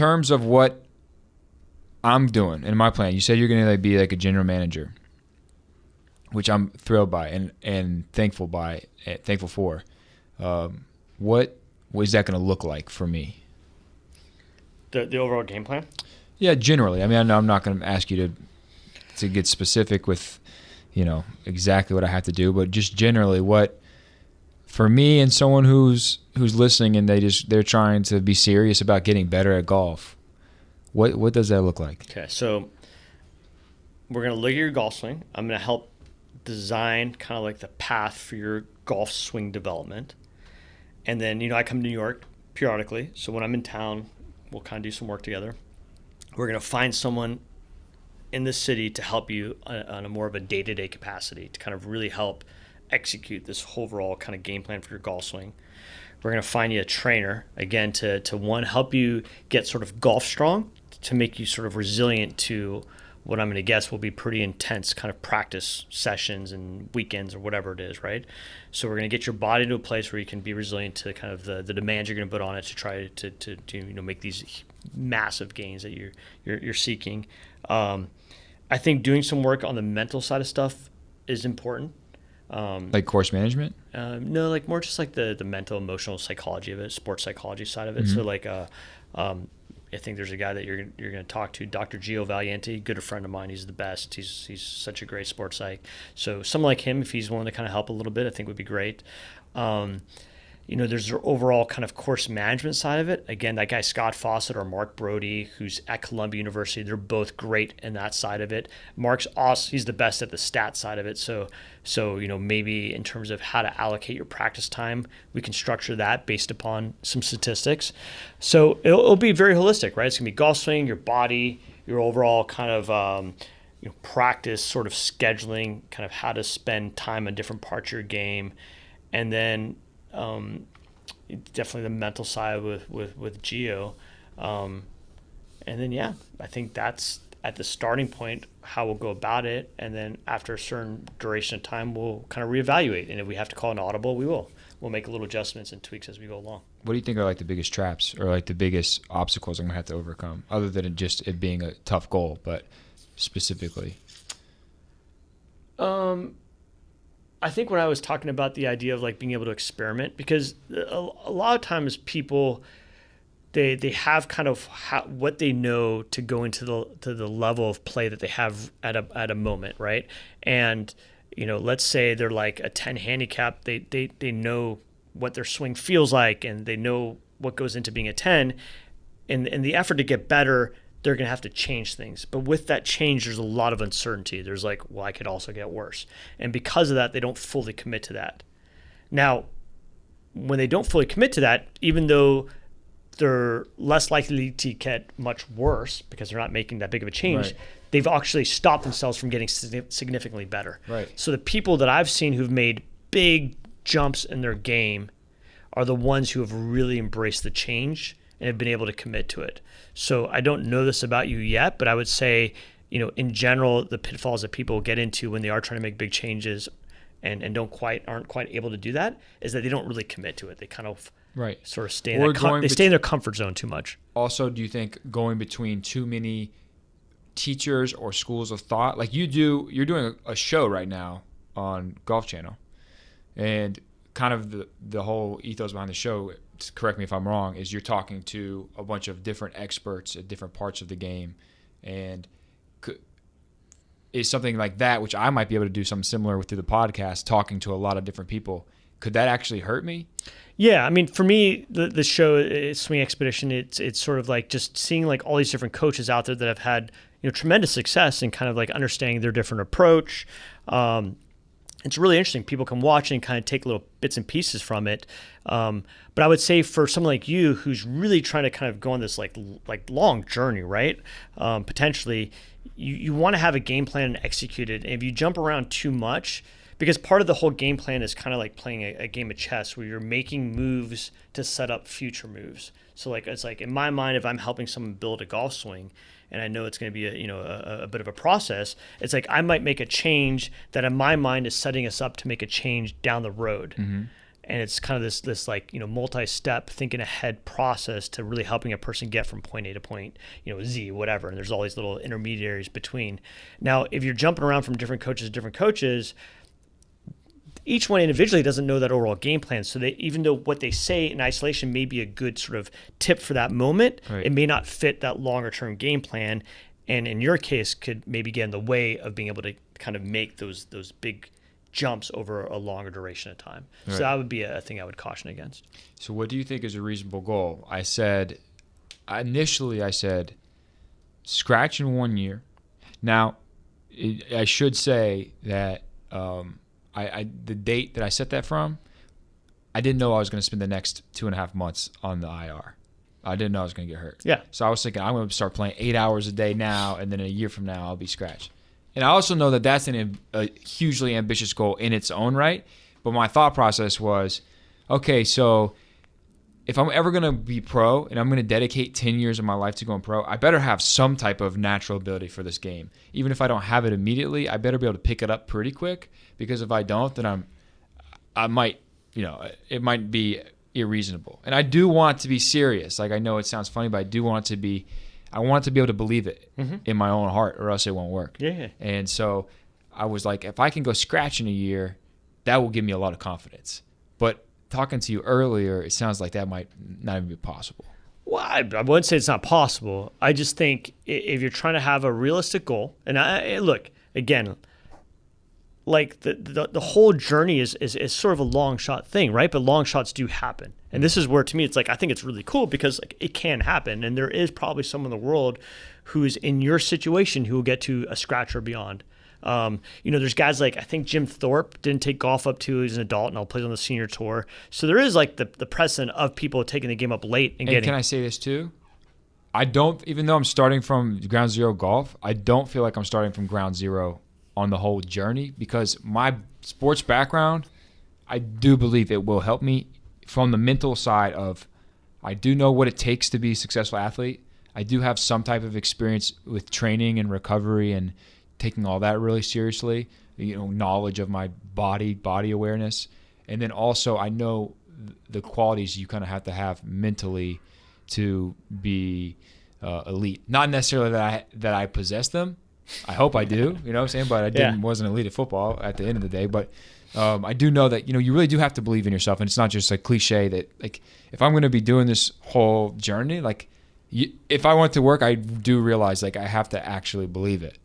terms of what I'm doing in my plan, you said you're going to be like a general manager, which I'm thrilled by and thankful for. What is that going to look like for me? The overall game plan? Yeah, generally. I mean, I know I'm not going to ask you to get specific with, exactly what I have to do, but just generally what, for me and someone who's listening and they're trying to be serious about getting better at golf, what does that look like? Okay, so we're going to look at your golf swing. I'm going to help design kind of like the path for your golf swing development. And then, I come to New York periodically. So when I'm in town, we'll kind of do some work together. We're going to find someone in the city to help you on a more of a day-to-day capacity to kind of really help execute this overall kind of game plan for your golf swing. We're going to find you a trainer, again, to one, help you get sort of golf strong, to make you sort of resilient to what I'm going to guess will be pretty intense kind of practice sessions and weekends or whatever it is, right? So we're going to get your body to a place where you can be resilient to kind of the demands you're going to put on it to try to make these massive gains that you're seeking. I think doing some work on the mental side of stuff is important. Like course management? No, like more just like the mental, emotional psychology of it, sports psychology side of it. Mm-hmm. So like, I think there's a guy that you're going to talk to, Dr. Gio Valiente, good friend of mine. He's the best. He's such a great sports psych. So someone like him, if he's willing to kind of help a little bit, I think would be great. There's the overall kind of course management side of it. Again, that guy Scott Fawcett or Mark Brody, who's at Columbia University, they're both great in that side of it. Mark's awesome. He's the best at the stat side of it. So maybe in terms of how to allocate your practice time, we can structure that based upon some statistics. So it'll be very holistic, right? It's going to be golf swing, your body, your overall kind of practice sort of scheduling, kind of how to spend time on different parts of your game, and then definitely the mental side with Gio. And then, I think that's at the starting point, how we'll go about it. And then after a certain duration of time, we'll kind of reevaluate. And if we have to call an audible, we will. We'll make little adjustments and tweaks as we go along. What do you think are like the biggest traps or like the biggest obstacles I'm going to have to overcome, other than it being a tough goal, but specifically? I think when I was talking about the idea of like being able to experiment, because a lot of times people, they have kind of what they know to go into the level of play that they have at a moment, right? And let's say they're like a 10 handicap, they know what their swing feels like, and they know what goes into being a 10, and the effort to get better, they're going to have to change things. But with that change, there's a lot of uncertainty. There's like, well, I could also get worse. And because of that, they don't fully commit to that. Now, when they don't fully commit to that, even though they're less likely to get much worse because they're not making that big of a change, right, they've actually stopped themselves from getting significantly better. Right. So the people that I've seen who've made big jumps in their game are the ones who have really embraced the change and have been able to commit to it. So I don't know this about you yet, but I would say, in general, the pitfalls that people get into when they are trying to make big changes and aren't quite able to do that is that they don't really commit to it. They kind of sort of stay in their comfort zone too much. Also, do you think going between too many teachers or schools of thought, like you're doing a show right now on Golf Channel, and kind of the whole ethos behind the show, correct me if I'm wrong, is you're talking to a bunch of different experts at different parts of the game, and is something like that, which I might be able to do something similar through the podcast, talking to a lot of different people, could that actually hurt me? Yeah, I mean, for me, the show Swing Expedition, it's sort of like just seeing like all these different coaches out there that have had tremendous success in kind of like understanding their different approach. It's really interesting. People can watch and kind of take little bits and pieces from it. But I would say for someone like you who's really trying to kind of go on this like long journey, right? Potentially, you want to have a game plan and execute it. And if you jump around too much, because part of the whole game plan is kind of like playing a game of chess where you're making moves to set up future moves. So like it's like in my mind, if I'm helping someone build a golf swing, and I know it's going to be a bit of a process, it's like I might make a change that in my mind is setting us up to make a change down the road. Mm-hmm. And it's kind of this like, multi-step thinking ahead process to really helping a person get from point A to point, Z, whatever. And there's all these little intermediaries between. Now, if you're jumping around from different coaches to different coaches, each one individually doesn't know that overall game plan. So even though what they say in isolation may be a good sort of tip for that moment, right, it may not fit that longer term game plan. And in your case, could maybe get in the way of being able to kind of make those big jumps over a longer duration of time. Right. So that would be a thing I would caution against. So what do you think is a reasonable goal? Initially I said scratch in 1 year. Now, I should say that the date that I set that from, I didn't know I was going to spend the next 2.5 months on the IR. I didn't know I was going to get hurt. Yeah. So I was thinking I'm going to start playing 8 hours a day now, and then a year from now I'll be scratched. And I also know that that's a hugely ambitious goal in its own right. But my thought process was, okay, so if I'm ever going to be pro and I'm going to dedicate 10 years of my life to going pro, I better have some type of natural ability for this game. Even if I don't have it immediately, I better be able to pick it up pretty quick, because if I don't, then I might, it might be irreasonable. And I do want to be serious. Like, I know it sounds funny, but I do want it to be, I want to be able to believe it in my own heart, or else it won't work. Yeah. And so I was like, if I can go scratch in a year, that will give me a lot of confidence. But talking to you earlier, it sounds like that might not even be possible. Well, I wouldn't say it's not possible. I just think if you're trying to have a realistic goal, and look, again, like the whole journey is sort of a long shot thing, right? But long shots do happen. And this is where, to me, it's like, I think it's really cool, because like, it can happen. And there is probably someone in the world who is in your situation who will get to a scratch or beyond. There's guys like, I think Jim Thorpe didn't take golf up to he's an adult and now plays on the senior tour. So there is like the precedent of people taking the game up late and getting. Can I say this too? I don't, even though I'm starting from ground zero golf, I don't feel like I'm starting from ground zero on the whole journey, because my sports background, I do believe it will help me from the mental side of, I do know what it takes to be a successful athlete. I do have some type of experience with training and recovery and taking all that really seriously, knowledge of my body awareness. And then also I know the qualities you kind of have to have mentally to be elite. Not necessarily that I possess them. I hope I do, you know what I'm saying? But I wasn't elite at football at the end of the day. But I do know that, you really do have to believe in yourself. And it's not just a cliche that, like, if I'm going to be doing this whole journey, like, if I want to work, I do realize, like, I have to actually believe it.